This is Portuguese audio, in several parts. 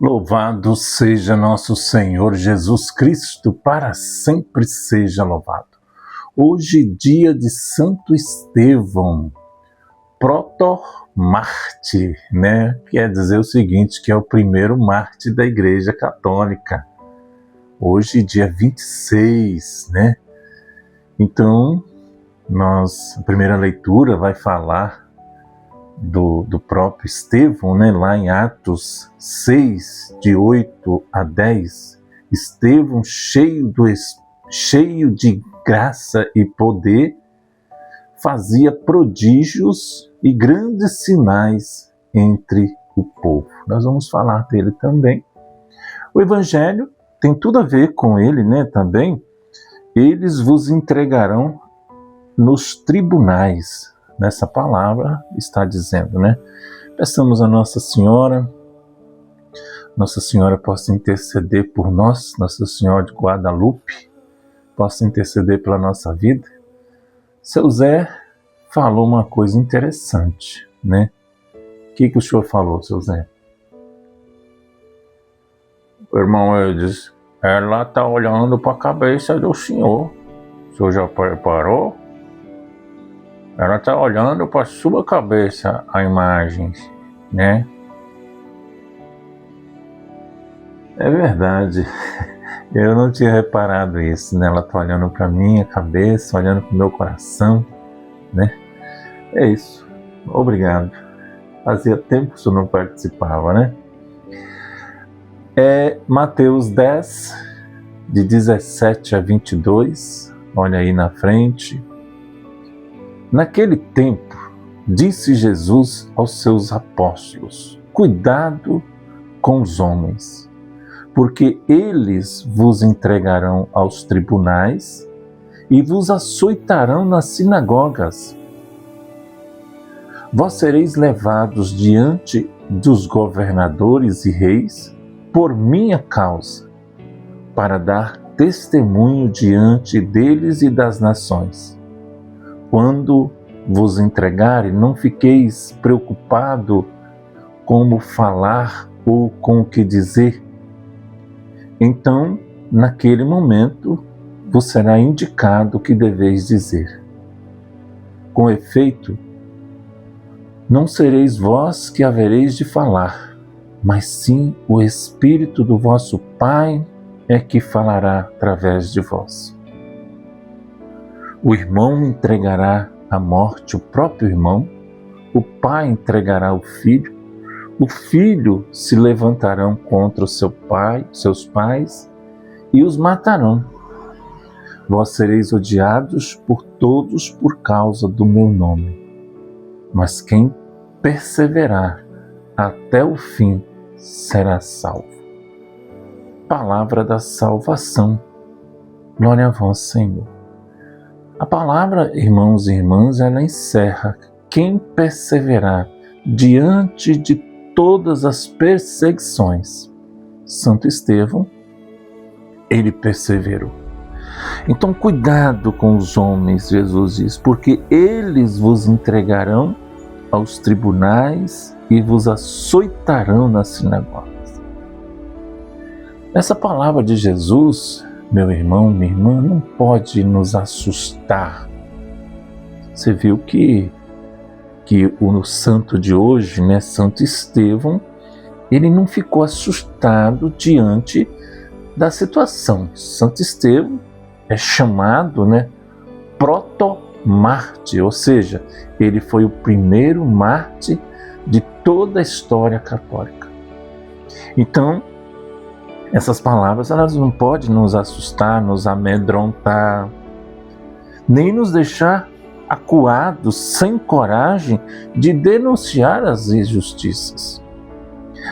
Louvado seja nosso Senhor Jesus Cristo, para sempre seja louvado. Hoje, dia de Santo Estevão, proto-mártir, né? Quer dizer o seguinte, que é o primeiro mártir da Igreja Católica. Hoje, dia 26, né? Então, a primeira leitura vai falar do próprio Estevão, né? Lá em Atos 6, de 8 a 10, Estevão cheio de graça e poder, fazia prodígios e grandes sinais entre o povo. Nós vamos falar dele também. O Evangelho tem tudo a ver com ele, né? Também, eles vos entregarão nos tribunais. Nessa palavra está dizendo, né? Peçamos a Nossa Senhora possa interceder por nós, Nossa Senhora de Guadalupe, possa interceder pela nossa vida. Seu Zé falou uma coisa interessante, né? O que o senhor falou, seu Zé? O irmão, ele disse, ela está olhando para a cabeça do senhor. O senhor já preparou? Ela está olhando para a sua cabeça a imagem, né? É verdade. Eu não tinha reparado isso, né? Ela está olhando para a minha cabeça, olhando para o meu coração, né? É isso. Obrigado. Fazia tempo que o senhor não participava, né? É Mateus 10, de 17 a 22. Olha aí na frente. Naquele tempo, disse Jesus aos seus apóstolos, cuidado com os homens, porque eles vos entregarão aos tribunais e vos açoitarão nas sinagogas. Vós sereis levados diante dos governadores e reis por minha causa, para dar testemunho diante deles e das nações. Quando vos entregarem, não fiqueis preocupado como falar ou com o que dizer. Então, naquele momento, vos será indicado o que deveis dizer. Com efeito, não sereis vós que havereis de falar, mas sim o Espírito do vosso Pai é que falará através de vós. O irmão entregará à morte o próprio irmão, o pai entregará o filho se levantarão contra o seus pais e os matarão. Vós sereis odiados por todos por causa do meu nome, mas quem perseverar até o fim será salvo. Palavra da salvação. Glória a vós, Senhor. A palavra, irmãos e irmãs, ela encerra quem perseverar diante de todas as perseguições. Santo Estevão, ele perseverou. Então, cuidado com os homens, Jesus diz, porque eles vos entregarão aos tribunais e vos açoitarão nas sinagogas. Essa palavra de Jesus, meu irmão, minha irmã, não pode nos assustar. Você viu que o santo de hoje, né, Santo Estevão, ele não ficou assustado diante da situação. Santo Estevão é chamado, né, proto-mártir, ou seja, ele foi o primeiro mártir de toda a história católica. Então, essas palavras, elas não podem nos assustar, nos amedrontar, nem nos deixar acuados, sem coragem de denunciar as injustiças.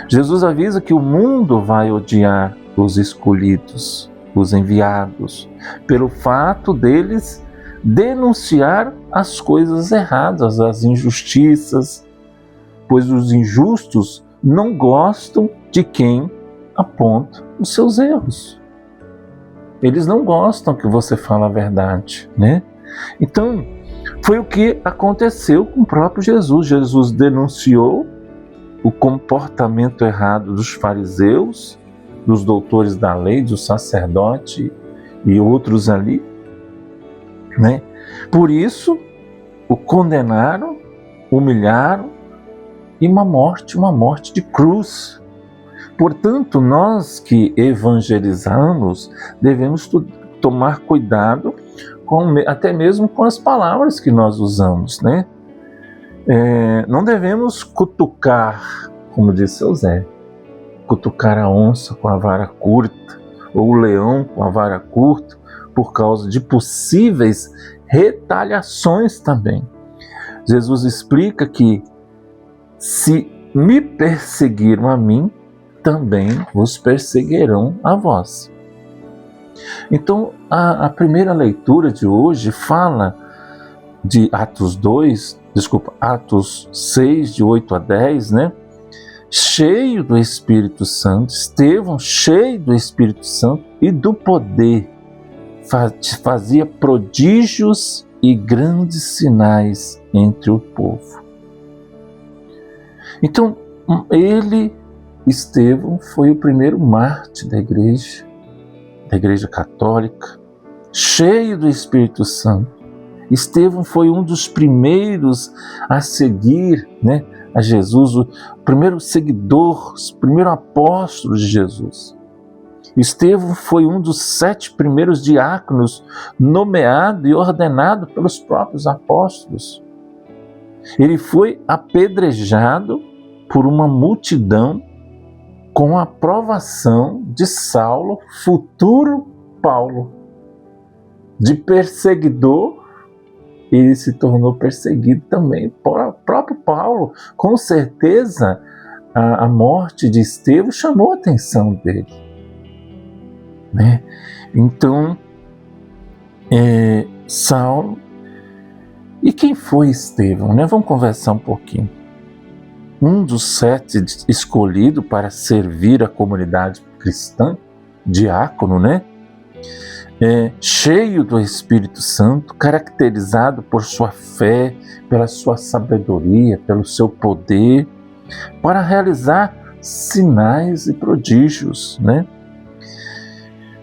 Jesus avisa que o mundo vai odiar os escolhidos, os enviados, pelo fato deles denunciar as coisas erradas, as injustiças, pois os injustos não gostam de quem aponta os seus erros. Eles não gostam que você fale a verdade, né? Então, foi o que aconteceu com o próprio Jesus. Jesus denunciou o comportamento errado dos fariseus, dos doutores da lei, do sacerdote e outros ali, né? Por isso, o condenaram, humilharam, e uma morte de cruz. Portanto, nós que evangelizamos devemos tomar cuidado até mesmo com as palavras que nós usamos, né? Não devemos cutucar, como disse o Zé, cutucar a onça com a vara curta, ou o leão com a vara curta, por causa de possíveis retaliações também. Jesus explica que se me perseguiram a mim, também vos perseguirão a vós. Então, a primeira leitura de hoje fala de Atos 6, de 8 a 10, né? Cheio do Espírito Santo, Estevão cheio do Espírito Santo e do poder, fazia prodígios e grandes sinais entre o povo. Então, Estevão, foi o primeiro mártir da Igreja Católica, cheio do Espírito Santo. Estevão foi um dos primeiros a seguir, né, a Jesus, o primeiro seguidor, o primeiro apóstolo de Jesus. Estevão foi um dos 7 primeiros diáconos nomeado e ordenado pelos próprios apóstolos. Ele foi apedrejado por uma multidão com a aprovação de Saulo, futuro Paulo. De perseguidor, ele se tornou perseguido também por o próprio Paulo. Com certeza, a morte de Estevão chamou a atenção dele, né? Então, Saulo. E quem foi Estevão, né? Vamos conversar um pouquinho. Um dos 7 escolhido para servir a comunidade cristã, diácono, né? Cheio do Espírito Santo, caracterizado por sua fé, pela sua sabedoria, pelo seu poder, para realizar sinais e prodígios, né?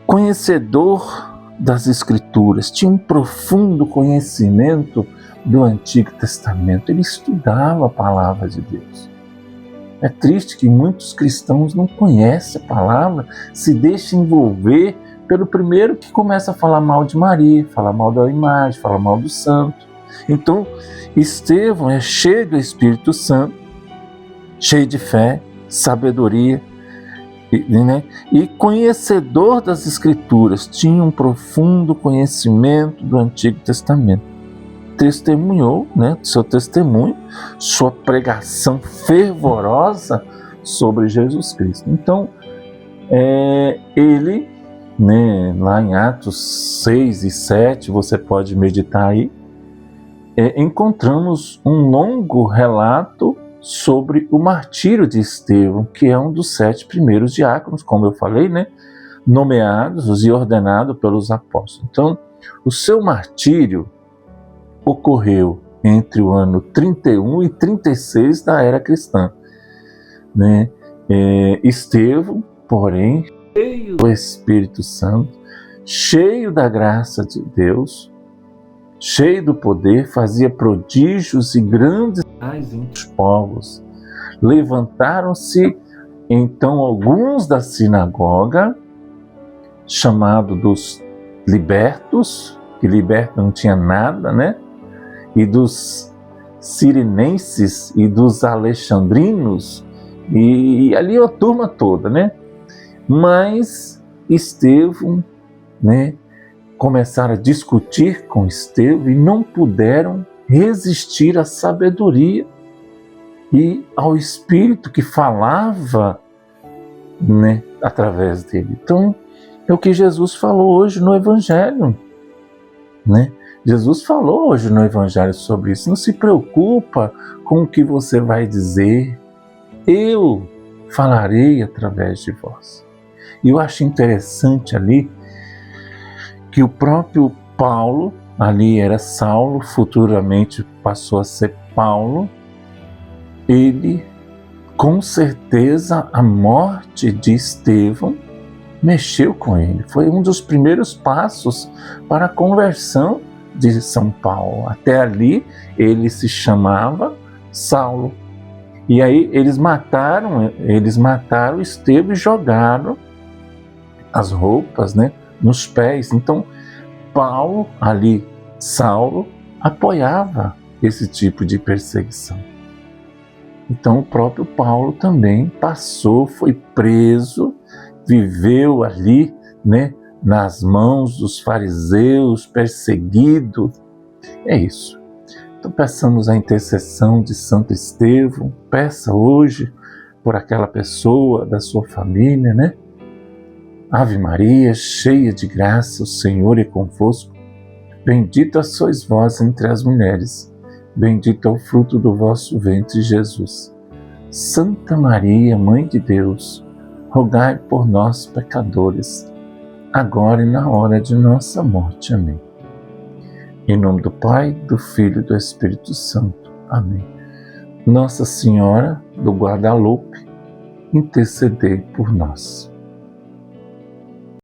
Conhecedor das Escrituras, tinha um profundo conhecimento do Antigo Testamento, ele estudava a palavra de Deus. É triste que muitos cristãos não conhecem a palavra, se deixam envolver pelo primeiro que começa a falar mal de Maria, falar mal da imagem, falar mal do santo. Então, Estevão é cheio do Espírito Santo, cheio de fé, sabedoria, né? E conhecedor das Escrituras, tinha um profundo conhecimento do Antigo Testamento. Testemunhou, né, seu testemunho, sua pregação fervorosa sobre Jesus Cristo. Então, ele, né, lá em Atos 6 e 7, você pode meditar aí, encontramos um longo relato sobre o martírio de Estevão, que é um dos 7 primeiros diáconos, como eu falei, né, nomeados e ordenados pelos apóstolos. Então, o seu martírio ocorreu entre o ano 31 e 36 da era cristã, né? Estevão, porém, cheio do Espírito Santo, cheio da graça de Deus, cheio do poder, fazia prodígios e grandes sinais entre os povos. Levantaram-se então alguns da sinagoga, chamado dos libertos, que liberto não tinha nada, né? E dos sirinenses e dos alexandrinos, e ali a turma toda, né? Mas Estevão, né, começaram a discutir com Estevão e não puderam resistir à sabedoria e ao Espírito que falava, né, através dele. Então, é o que Jesus falou hoje no Evangelho, né? Jesus falou hoje no Evangelho sobre isso. Não se preocupa com o que você vai dizer. Eu falarei através de vós. E eu acho interessante ali que o próprio Paulo, ali era Saulo, futuramente passou a ser Paulo, ele com certeza a morte de Estevão mexeu com ele. Foi um dos primeiros passos para a conversão de São Paulo. Até ali ele se chamava Saulo. E aí eles mataram Estevão e jogaram as roupas, nos pés. Então Paulo, ali, Saulo, apoiava esse tipo de perseguição. Então o próprio Paulo também foi preso, viveu ali, nas mãos dos fariseus, perseguido. É isso. Então peçamos a intercessão de Santo Estevão, peça hoje por aquela pessoa da sua família, Ave Maria, cheia de graça, o Senhor é convosco. Bendita sois vós entre as mulheres, bendito é o fruto do vosso ventre, Jesus. Santa Maria, Mãe de Deus, rogai por nós, pecadores, agora e na hora de nossa morte. Amém. Em nome do Pai, do Filho e do Espírito Santo. Amém. Nossa Senhora do Guadalupe, intercedei por nós.